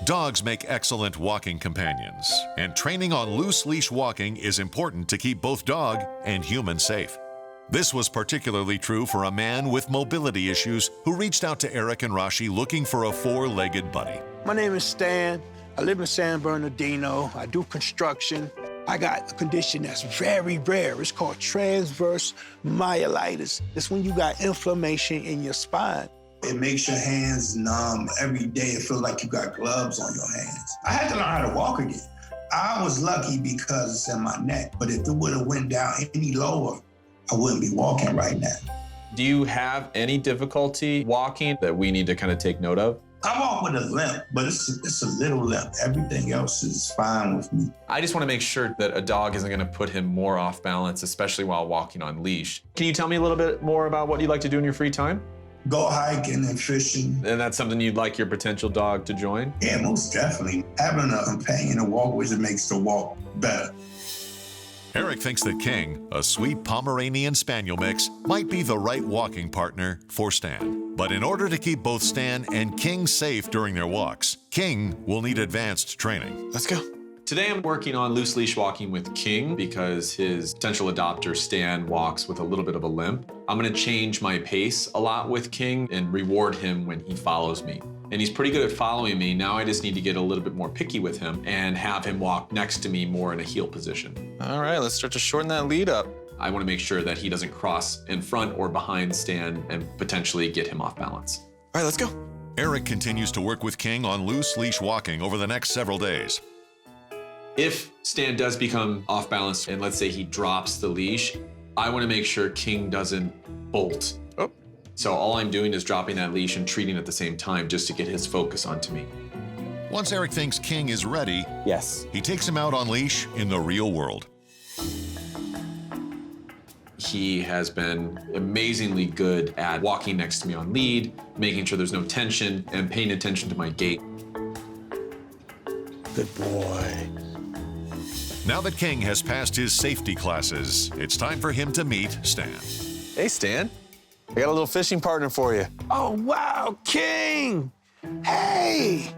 Dogs make excellent walking companions, and training on loose leash walking is important to keep both dog and human safe. This was particularly true for a man with mobility issues who reached out to Eric and Rashi looking for a four-legged buddy. My name is Stan. I live in San Bernardino. I do construction. I got a condition that's very rare. It's called transverse myelitis. It's when you got inflammation in your spine. It makes your hands numb. Every day it feels like you got gloves on your hands. I had to learn how to walk again. I was lucky because it's in my neck, but if it would have went down any lower, I wouldn't be walking right now. Do you have any difficulty walking that we need to kind of take note of? I walk with a limp, but it's a little limp. Everything else is fine with me. I just want to make sure that a dog isn't going to put him more off balance, especially while walking on leash. Can you tell me a little bit more about what you like to do in your free time? Go hiking and fishing. And that's something you'd like your potential dog to join? Yeah, most definitely. Having a companion to walk with, it makes the walk better. Eric thinks that King, a sweet Pomeranian-Spaniel mix, might be the right walking partner for Stan. But in order to keep both Stan and King safe during their walks, King will need advanced training. Let's go. Today I'm working on loose leash walking with King because his potential adopter Stan walks with a little bit of a limp. I'm gonna change my pace a lot with King and reward him when he follows me. And he's pretty good at following me. Now I just need to get a little bit more picky with him and have him walk next to me more in a heel position. All right, let's start to shorten that lead up. I want to make sure that he doesn't cross in front or behind Stan and potentially get him off balance. All right, let's go. Eric continues to work with King on loose leash walking over the next several days. If Stan does become off balance and let's say he drops the leash, I want to make sure King doesn't bolt. Oh. So all I'm doing is dropping that leash and treating at the same time just to get his focus onto me. Once Eric thinks King is ready, Yes. he takes him out on leash in the real world. He has been amazingly good at walking next to me on lead, making sure there's no tension, and paying attention to my gait. Good boy. Now that King has passed his safety classes, it's time for him to meet Stan. Hey, Stan. I got a little fishing partner for you. Oh, wow, King! Hey!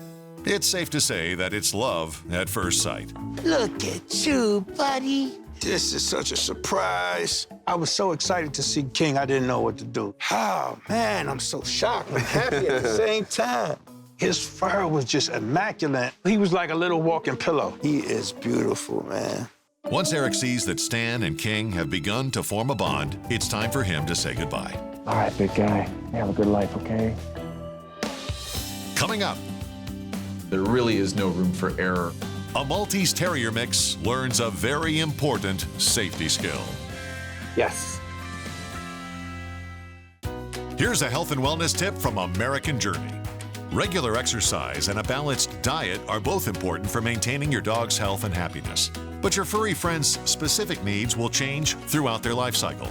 It's safe to say that it's love at first sight. Look at you, buddy. This is such a surprise. I was so excited to see King, I didn't know what to do. Oh, man, I'm so shocked and happy at the same time. His fur was just immaculate. He was like a little walking pillow. He is beautiful, man. Once Eric sees that Stan and King have begun to form a bond, it's time for him to say goodbye. All right, big guy. You have a good life, okay? Coming up, There really is no room for error. a Maltese Terrier mix learns a very important safety skill. Yes. Here's a health and wellness tip from American Journey. Regular exercise and a balanced diet are both important for maintaining your dog's health and happiness. But your furry friend's specific needs will change throughout their life cycle.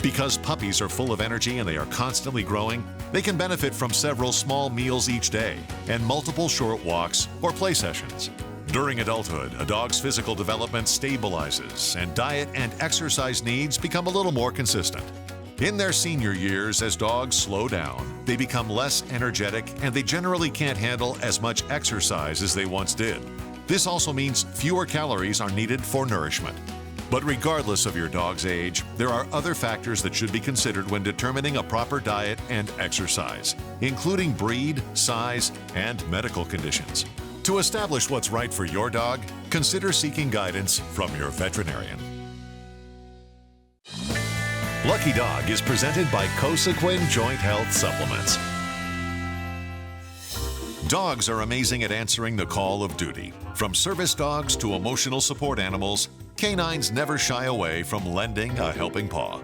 Because puppies are full of energy and they are constantly growing, they can benefit from several small meals each day and multiple short walks or play sessions. During adulthood, a dog's physical development stabilizes and diet and exercise needs become a little more consistent. In their senior years, as dogs slow down, they become less energetic and they generally can't handle as much exercise as they once did. This also means fewer calories are needed for nourishment. But regardless of your dog's age, there are other factors that should be considered when determining a proper diet and exercise, including breed, size, and medical conditions. To establish what's right for your dog, consider seeking guidance from your veterinarian. Lucky Dog is presented by Cosequin Joint Health Supplements. Dogs are amazing at answering the call of duty. From service dogs to emotional support animals, canines never shy away from lending a helping paw.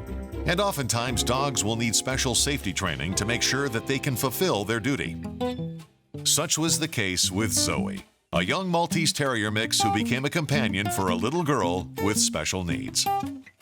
And oftentimes, dogs will need special safety training to make sure that they can fulfill their duty. Such was the case with Zoe, a young Maltese Terrier mix who became a companion for a little girl with special needs.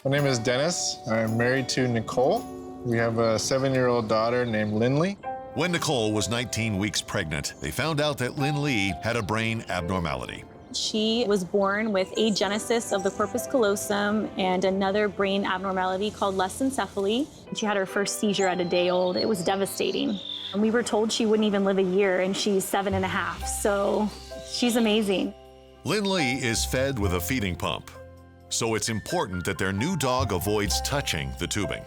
My name is Dennis. I'm married to Nicole. We have a 7-year-old daughter named Linley. When Nicole was 19 weeks pregnant, they found out that Linley had a brain abnormality. She was born with agenesis of the corpus callosum and another brain abnormality called lesencephaly. She had her first seizure at a day old. It was devastating. And we were told she wouldn't even live a year, and she's 7.5. So She's amazing. Linley is fed with a feeding pump, so it's important that their new dog avoids touching the tubing.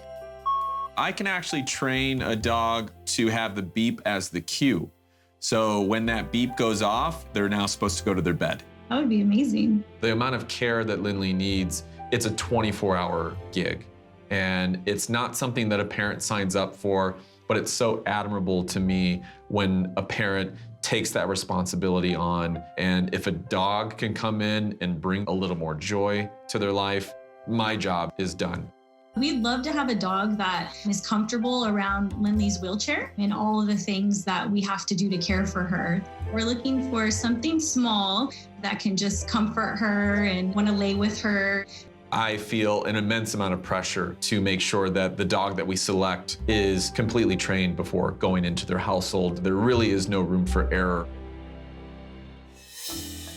I can actually train a dog to have the beep as the cue. So when that beep goes off, they're now supposed to go to their bed. That would be amazing. The amount of care that Linley needs, it's a 24-hour gig. And it's not something that a parent signs up for, but it's so admirable to me when a parent takes that responsibility on. And if a dog can come in and bring a little more joy to their life, my job is done. We'd love to have a dog that is comfortable around Linley's wheelchair and all of the things that we have to do to care for her. We're looking for something small that can just comfort her and want to lay with her. I feel an immense amount of pressure to make sure that the dog that we select is completely trained before going into their household. There really is no room for error.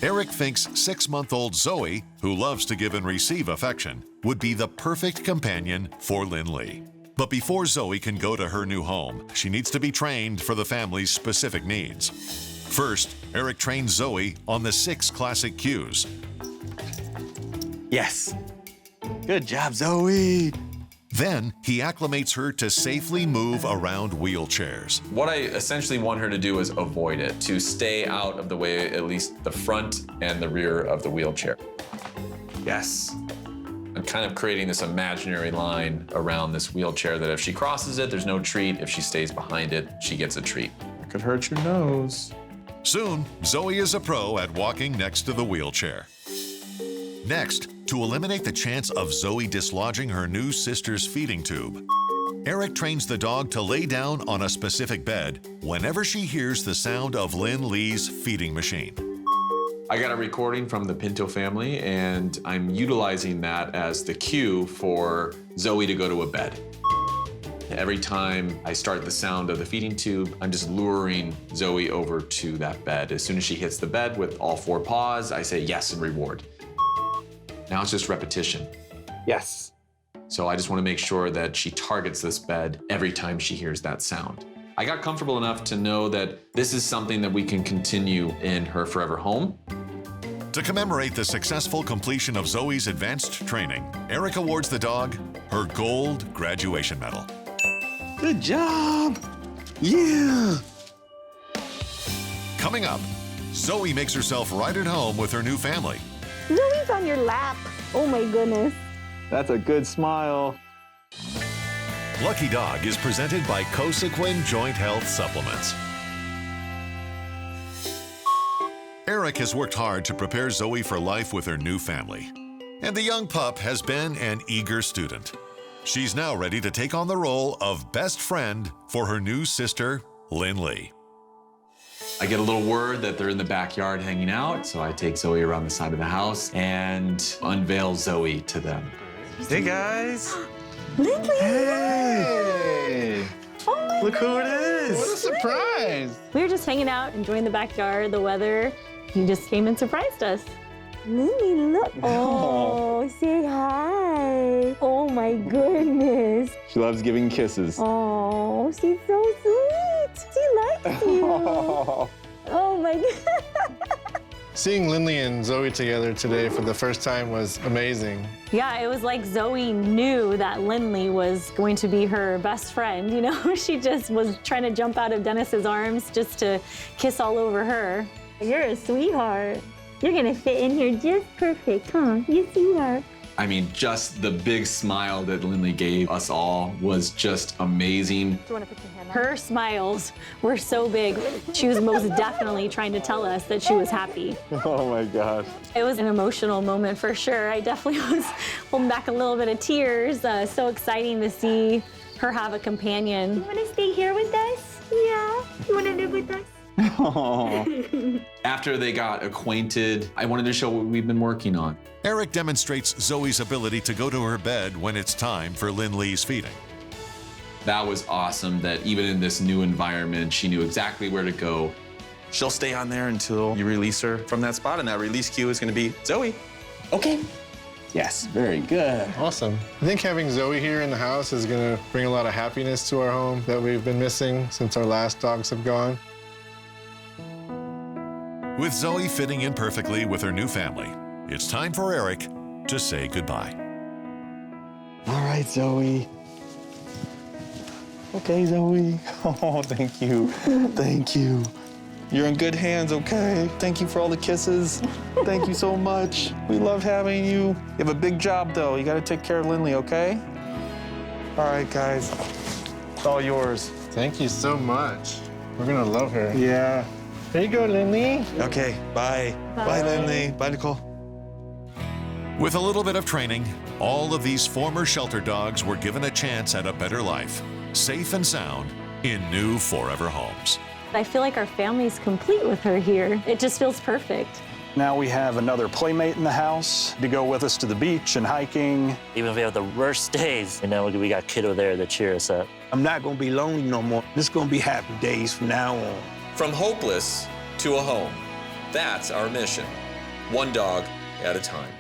Eric thinks 6-month-old Zoe, who loves to give and receive affection, would be the perfect companion for Linley. But before Zoe can go to her new home, she needs to be trained for the family's specific needs. First, Eric trains Zoe on the 6 classic cues. Yes. Good job, Zoe. Then, he acclimates her to safely move around wheelchairs. What I essentially want her to do is avoid it, to stay out of the way, at least the front and the rear of the wheelchair. Yes. I'm kind of creating this imaginary line around this wheelchair that if she crosses it, there's no treat. If she stays behind it, she gets a treat. It could hurt your nose. Soon, Zoe is a pro at walking next to the wheelchair. Next, to eliminate the chance of Zoe dislodging her new sister's feeding tube, Eric trains the dog to lay down on a specific bed whenever she hears the sound of Linley's feeding machine. I got a recording from the Pinto family, and I'm utilizing that as the cue for Zoe to go to a bed. Every time I start the sound of the feeding tube, I'm just luring Zoe over to that bed. As soon as she hits the bed with all 4 paws, I say yes and reward. Now it's just repetition. Yes. So I just want to make sure that she targets this bed every time she hears that sound. I got comfortable enough to know that this is something that we can continue in her forever home. To commemorate the successful completion of Zoe's advanced training, Eric awards the dog her gold graduation medal. Good job. Yeah. Coming up, Zoe makes herself right at home with her new family. Zoe's on your lap. Oh my goodness. That's a good smile. Lucky Dog is presented by Cosequin Joint Health Supplements. Eric has worked hard to prepare Zoe for life with her new family. And the young pup has been an eager student. She's now ready to take on the role of best friend for her new sister, Linley. I get a little word that they're in the backyard hanging out, so I take Zoe around the side of the house and unveil Zoe to them. Hey, guys. Linley! Hey! Oh my Look who it is. What a surprise. We were just hanging out, enjoying the backyard, the weather. You just came and surprised us. Linley, look. Oh, say hi. Oh my goodness. She loves giving kisses. Oh, she's so sweet. She likes you. Oh my God. Seeing Linley and Zoe together today for the first time was amazing. Yeah, it was like Zoe knew that Linley was going to be her best friend. You know, she just was trying to jump out of Dennis's arms just to kiss all over her. You're a sweetheart. You're gonna fit in here just perfect, huh? You see her. I mean, just the big smile that Linley gave us all was just amazing. Do you want to put your hand on? Her smiles were so big. She was most definitely trying to tell us that she was happy. Oh my gosh. It was an emotional moment for sure. I definitely was holding back a little bit of tears. So exciting to see her have a companion. You want to stay here with us? Yeah. You want to live with us? After they got acquainted, I wanted to show what we've been working on. Eric demonstrates Zoe's ability to go to her bed when it's time for Linley's feeding. That was awesome that even in this new environment, she knew exactly where to go. She'll stay on there until you release her from that spot, and that release cue is going to be Zoe. Okay. Yes, very good. Awesome. I think having Zoe here in the house is going to bring a lot of happiness to our home that we've been missing since our last dogs have gone. With Zoe fitting in perfectly with her new family, it's time for Eric to say goodbye. All right, Zoe. Okay, Zoe. Oh, thank you. Thank you. You're in good hands, okay? Thank you for all the kisses. Thank you so much. We love having you. You have a big job, though. You got to take care of Linley, okay? All right, guys. It's all yours. Thank you so much. We're gonna love her. Yeah. There you go, Linley. Okay, bye. Bye, Linley. Bye, Nicole. With a little bit of training, all of these former shelter dogs were given a chance at a better life, safe and sound, in new forever homes. I feel like our family's complete with her here. It just feels perfect. Now we have another playmate in the house to go with us to the beach and hiking. Even if we have the worst days, you know, we got Kiddo there to cheer us up. I'm not gonna be lonely no more. This is gonna be happy days from now on. From hopeless to a home. That's our mission. One dog at a time.